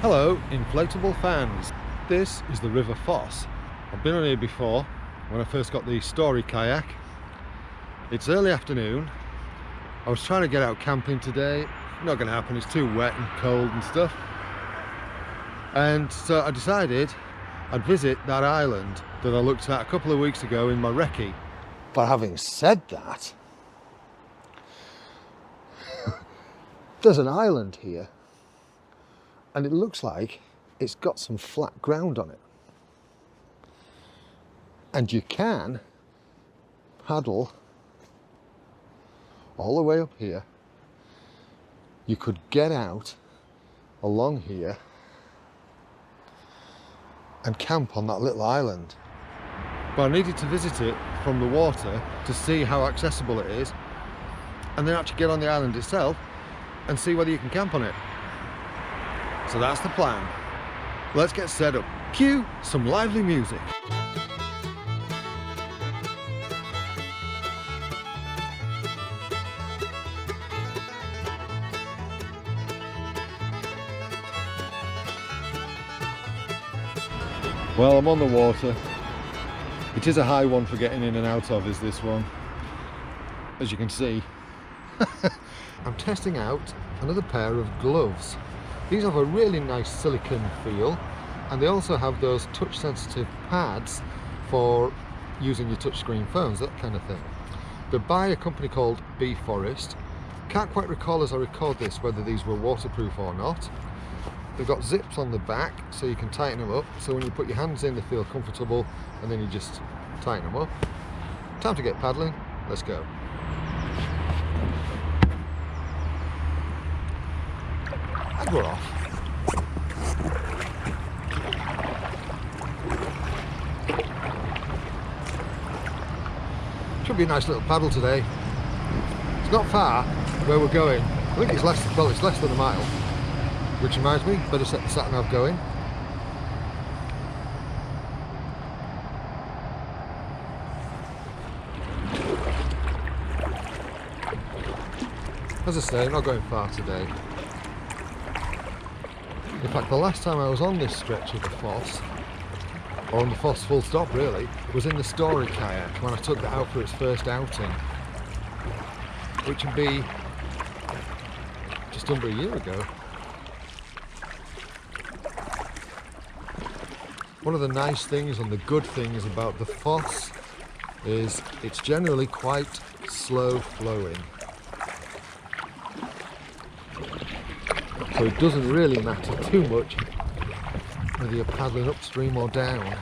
Hello, inflatable fans. This is the River Foss. I've been on here before when I first got the story kayak. It's early afternoon. I was trying to get out camping today. Not going to happen, it's too wet and cold and stuff. And so I decided I'd visit that island that I looked at a couple of weeks ago in my Recce. But having said that, there's an island here. And it looks like it's got some flat ground on it. And you can paddle all the way up here. You could get out along here and camp on that little island. But I needed to visit it from the water to see how accessible it is, and then actually get on the island itself and see whether you can camp on it. So that's the plan. Let's get set up. Cue some lively music. Well, I'm on the water. It is a high one for getting in and out of, is this one. As you can see. I'm testing out another pair of gloves. These have a really nice silicone feel, and they also have those touch sensitive pads for using your touchscreen phones, that kind of thing. They're by a company called Forest. Can't quite recall as I record this whether these were waterproof or not. They've got zips on the back so you can tighten them up, so when you put your hands in they feel comfortable, and then you just tighten them up. Time to get paddling, let's go. And we're off. Should be a nice little paddle today. It's not far where we're going. I think it's less than a mile. Which reminds me, better set the sat-nav going. As I say, I'm not going far today. In fact, the last time I was on this stretch of the Foss, or on the Foss full stop really, was in the story kayak when I took that out for its first outing, which would be just under a year ago. One of the nice things and the good things about the Foss is it's generally quite slow flowing. So it doesn't really matter too much whether you're paddling upstream or down.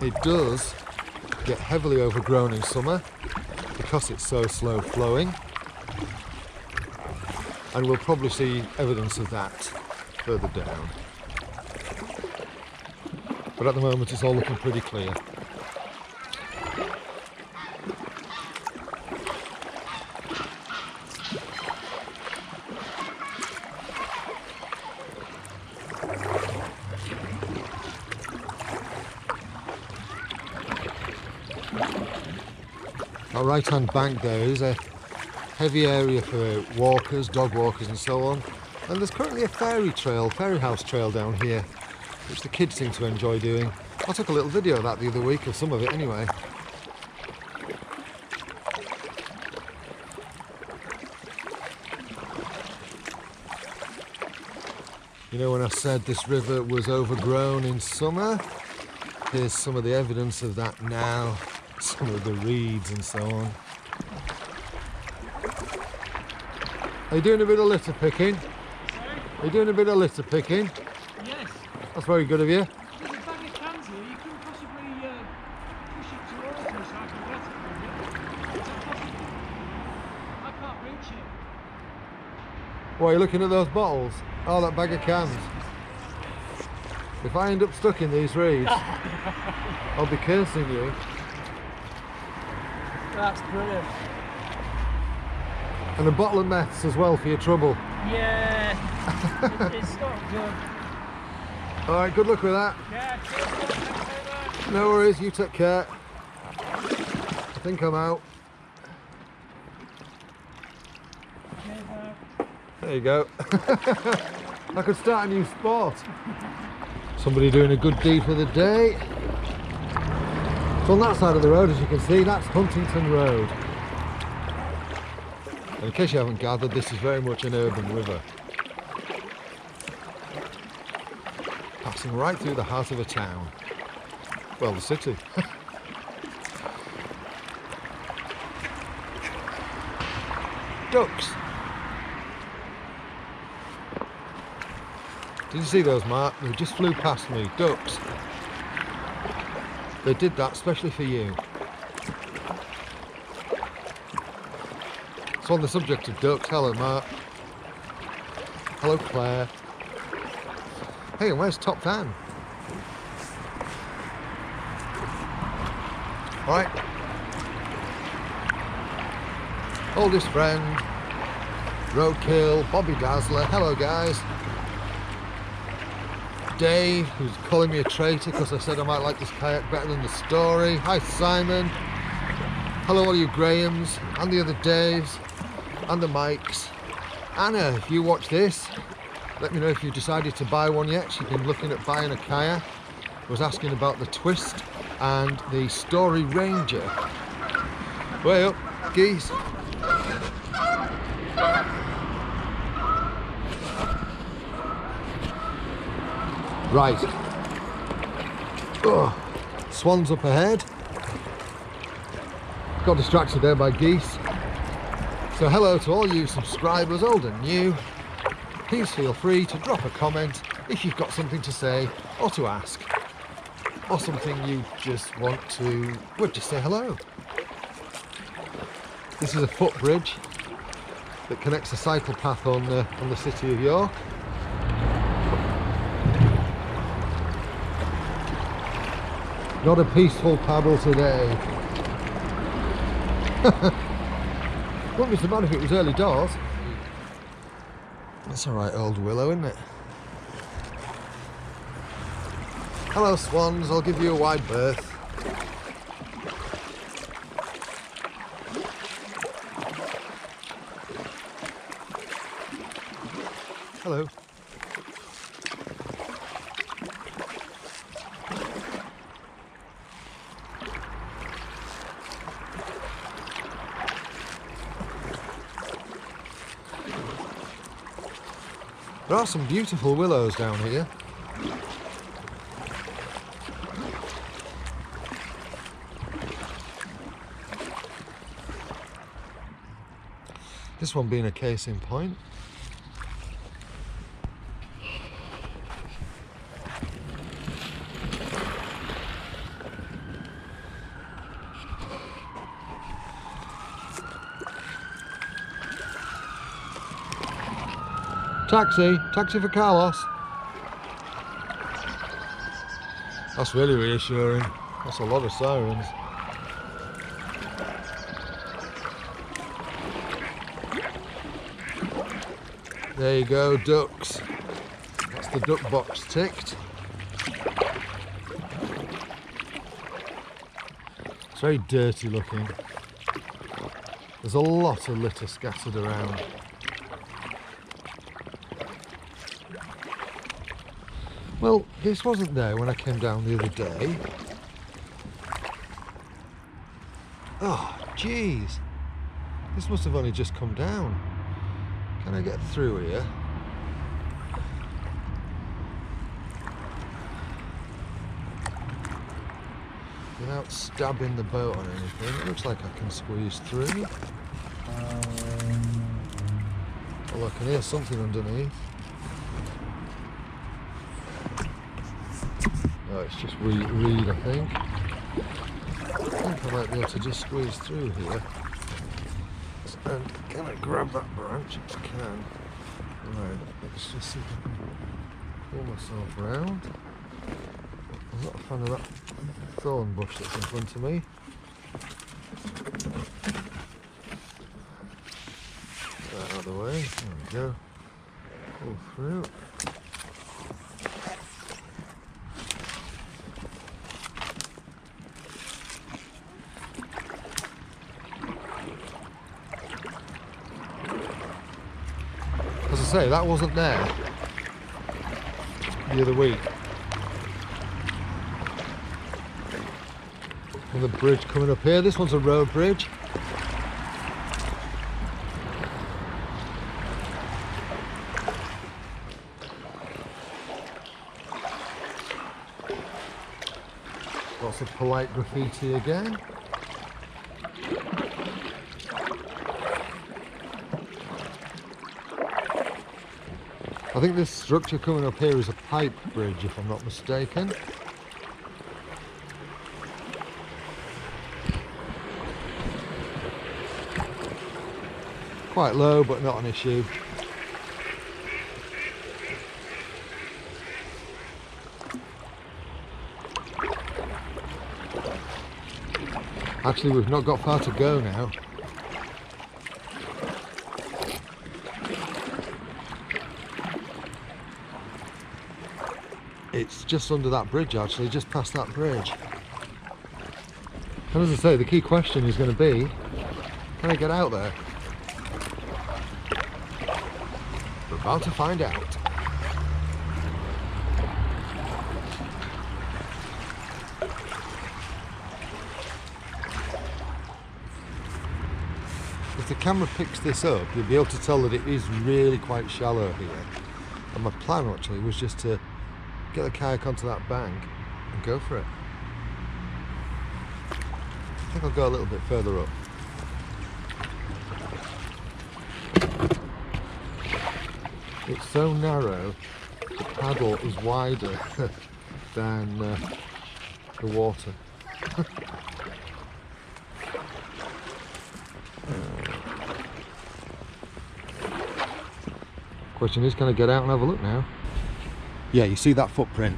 It does get heavily overgrown in summer because it's so slow flowing, and we'll probably see evidence of that further down. But at the moment it's all looking pretty clear. Our right hand bank there is a heavy area for walkers, dog walkers and so on. And there's currently a fairy house trail down here, which the kids seem to enjoy doing. I took a little video of that the other week, of some of it anyway. You know, when I said this river was overgrown in summer, here's some of the evidence of that now. Some of the reeds and so on. Are you doing a bit of litter picking? Sorry? Are you doing a bit of litter picking? Yes. That's very good of you. There's a bag of cans here. You couldn't possibly push it towards me so I can get it from you. Is that possible? I can't reach it. What, are you looking at those bottles? Oh, that bag of cans. If I end up stuck in these reeds, I'll be cursing you. That's brilliant. And a bottle of meths as well for your trouble. Yeah. It's not good. Alright, good luck with that. Yeah, cheers. Thanks very much. No worries, you take care. I think I'm out. Cheers, There you go. I could start a new sport. Somebody doing a good deed for the day. So on that side of the road, as you can see, that's Huntington Road. And in case you haven't gathered, this is very much an urban river. Passing right through the heart of a town. Well, the city. Ducks. Did you see those, Mark? They just flew past me. Ducks. They did that especially for you. So on the subject of ducks, hello Mark. Hello Claire. Hey, and where's Top Fan? Alright. Oldest friend. Roadkill. Bobby Dazzler. Hello guys. Dave, who's calling me a traitor because I said I might like this kayak better than the story. Hi Simon. Hello all you Grahams and the other Daves and the Mikes. Anna, if you watch this, let me know if you've decided to buy one yet. She's been looking at buying a kayak. Was asking about the Twist and the Story Ranger. Way up, Geese. Right. Oh, swans up ahead. Got distracted there by geese. So hello to all you subscribers, old and new. Please feel free to drop a comment if you've got something to say or to ask. Or something you just want to, well, just say hello. This is a footbridge that connects a cycle path on the city of York. Not a peaceful paddle today. Wouldn't be so bad if it was early doors. That's alright, old Willow, isn't it? Hello swans, I'll give you a wide berth. Hello. There are some beautiful willows down here. This one being a case in point. Taxi for Carlos. That's really reassuring. That's a lot of sirens. There you go, ducks. That's the duck box ticked. It's very dirty looking. There's a lot of litter scattered around. Well, this wasn't there when I came down the other day. Oh, jeez. This must have only just come down. Can I get through here? Without stabbing the boat on anything. It looks like I can squeeze through. Oh, I can hear something underneath. Oh, it's just reed, I think. I think I might be able to just squeeze through here. And can I grab that branch? I can. Right, let's just see if I can pull myself round. I'm not a fan of that thorn bush that's in front of me. Get that out of the way. There we go. Pull through. As I say, that wasn't there the other week. And the bridge coming up here. This one's a road bridge. Lots of polite graffiti again. I think this structure coming up here is a pipe bridge, if I'm not mistaken. Quite low, but not an issue. Actually, we've not got far to go now. It's just under that bridge, actually, just past that bridge. And as I say, the key question is going to be, can I get out there? We're about to find out. If the camera picks this up, you'll be able to tell that it is really quite shallow here. And my plan actually was just to get the kayak onto that bank and go for it. I think I'll go a little bit further up. It's so narrow, the paddle is wider than the water. Question is, can I get out and have a look now? Yeah, you see that footprint?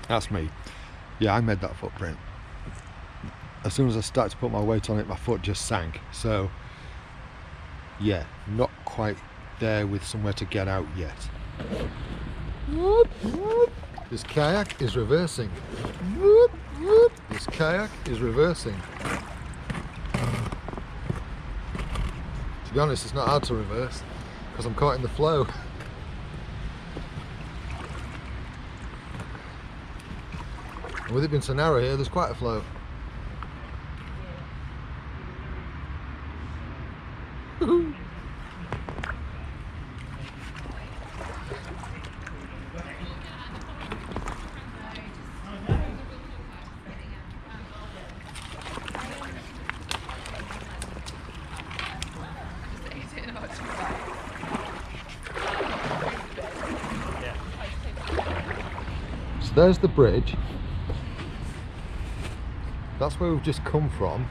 That's me. Yeah, I made that footprint. As soon as I started to put my weight on it, my foot just sank. So, yeah, not quite there with somewhere to get out yet. This kayak is reversing. This kayak is reversing. To be honest, it's not hard to reverse because I'm caught in the flow. And with it being so narrow here, there's quite a flow. So there's the bridge. That's where we've just come from.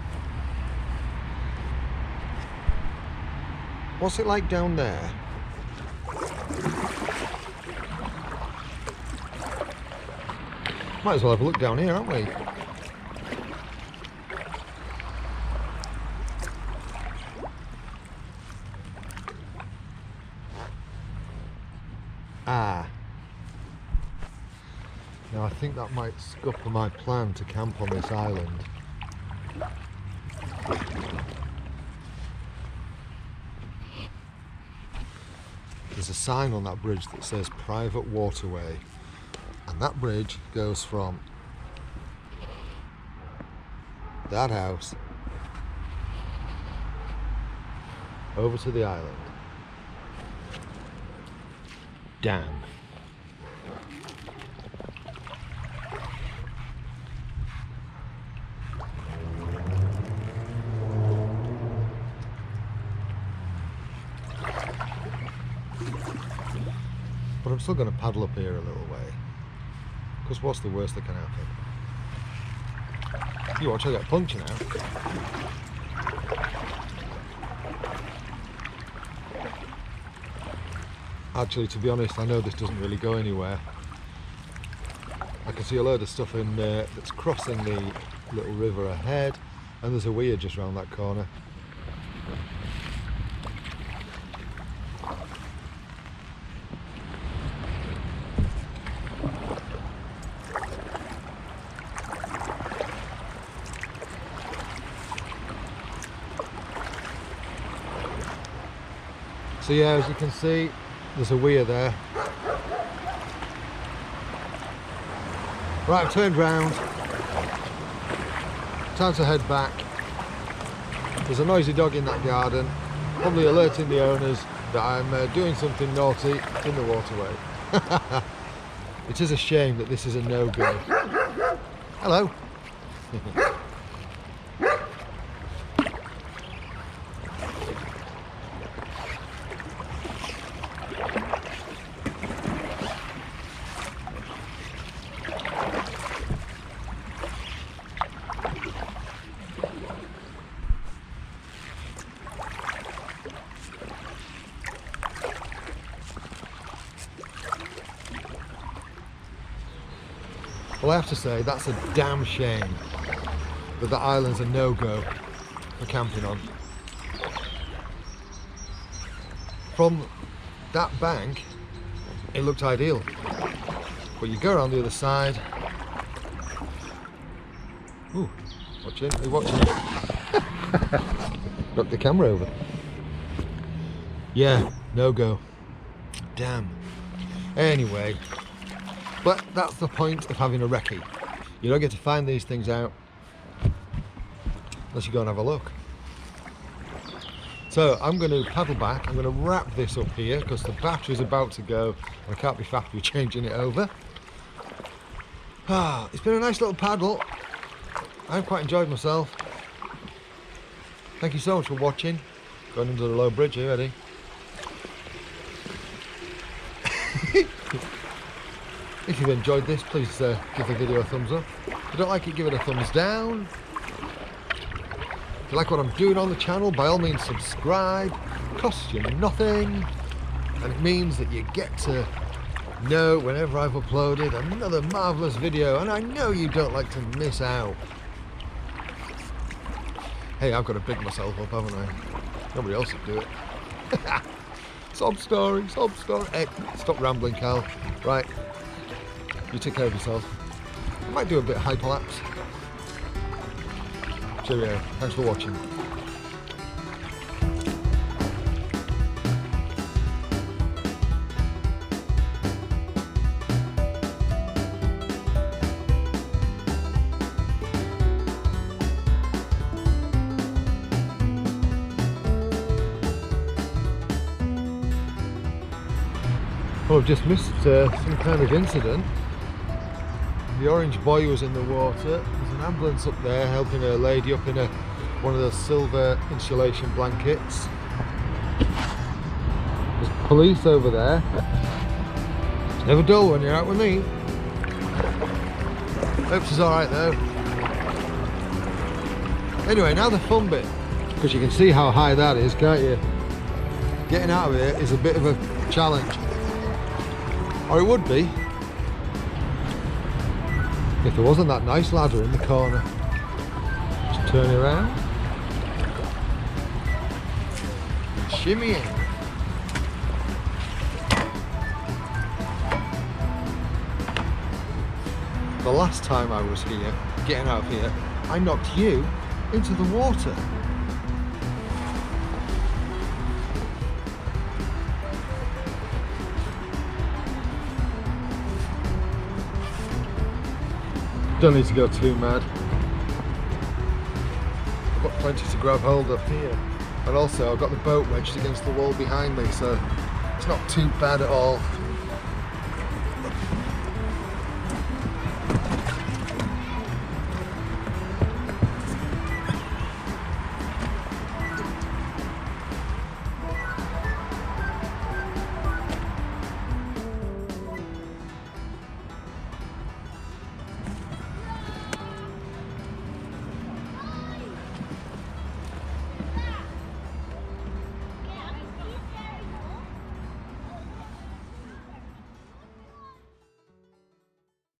What's it like down there? Might as well have a look down here, aren't we? Ah. Now I think that might scupper my plan to camp on this island. There's a sign on that bridge that says private waterway, and that bridge goes from that house over to the island. Damn. But I'm still going to paddle up here a little way, because what's the worst that can happen? You watch, I get a puncture now. Actually, to be honest, I know this doesn't really go anywhere. I can see a load of stuff in there that's crossing the little river ahead, and there's a weir just round that corner. So yeah, as you can see, there's a weir there. Right, I've turned round. Time to head back. There's a noisy dog in that garden, probably alerting the owners that I'm doing something naughty in the waterway. It is a shame that this is a no-go. Hello. Well, I have to say, that's a damn shame that the island's a no-go for camping on. From that bank, it looked ideal. But you go around the other side. Ooh, watching, are you watching? Knocked the camera over. Yeah, no-go. Damn. Anyway. But that's the point of having a recce. You don't get to find these things out unless you go and have a look. So I'm going to paddle back. I'm going to wrap this up here because the battery's about to go and I can't be faffed with changing it over. It's been a nice little paddle. I've quite enjoyed myself. Thank you so much for watching. Going under the low bridge, are you ready? If you've enjoyed this, please give the video a thumbs up. If you don't like it, give it a thumbs down. If you like what I'm doing on the channel, by all means subscribe. It costs you nothing, and it means that you get to know whenever I've uploaded another marvellous video, and I know you don't like to miss out. Hey, I've got to big myself up, haven't I? Nobody else would do it. Sob story, sob story. Hey, stop rambling, Cal. Right. You take care of yourself. I might do a bit of hyperlapse. Cheerio. Thanks for watching. Well, I've just missed some kind of incident. The orange buoy was in the water. There's an ambulance up there helping a lady up in one of those silver insulation blankets. There's police over there. It's never dull when you're out with me. Hope she's alright though. Anyway, now the fun bit. Because you can see how high that is, can't you? Getting out of here is a bit of a challenge. Or it would be if there wasn't that nice ladder in the corner. Just turn it around and shimmy in. The last time I was here, getting out of here, I knocked you into the water. Don't need to go too mad. I've got plenty to grab hold of here. And also I've got the boat wedged against the wall behind me, so it's not too bad at all.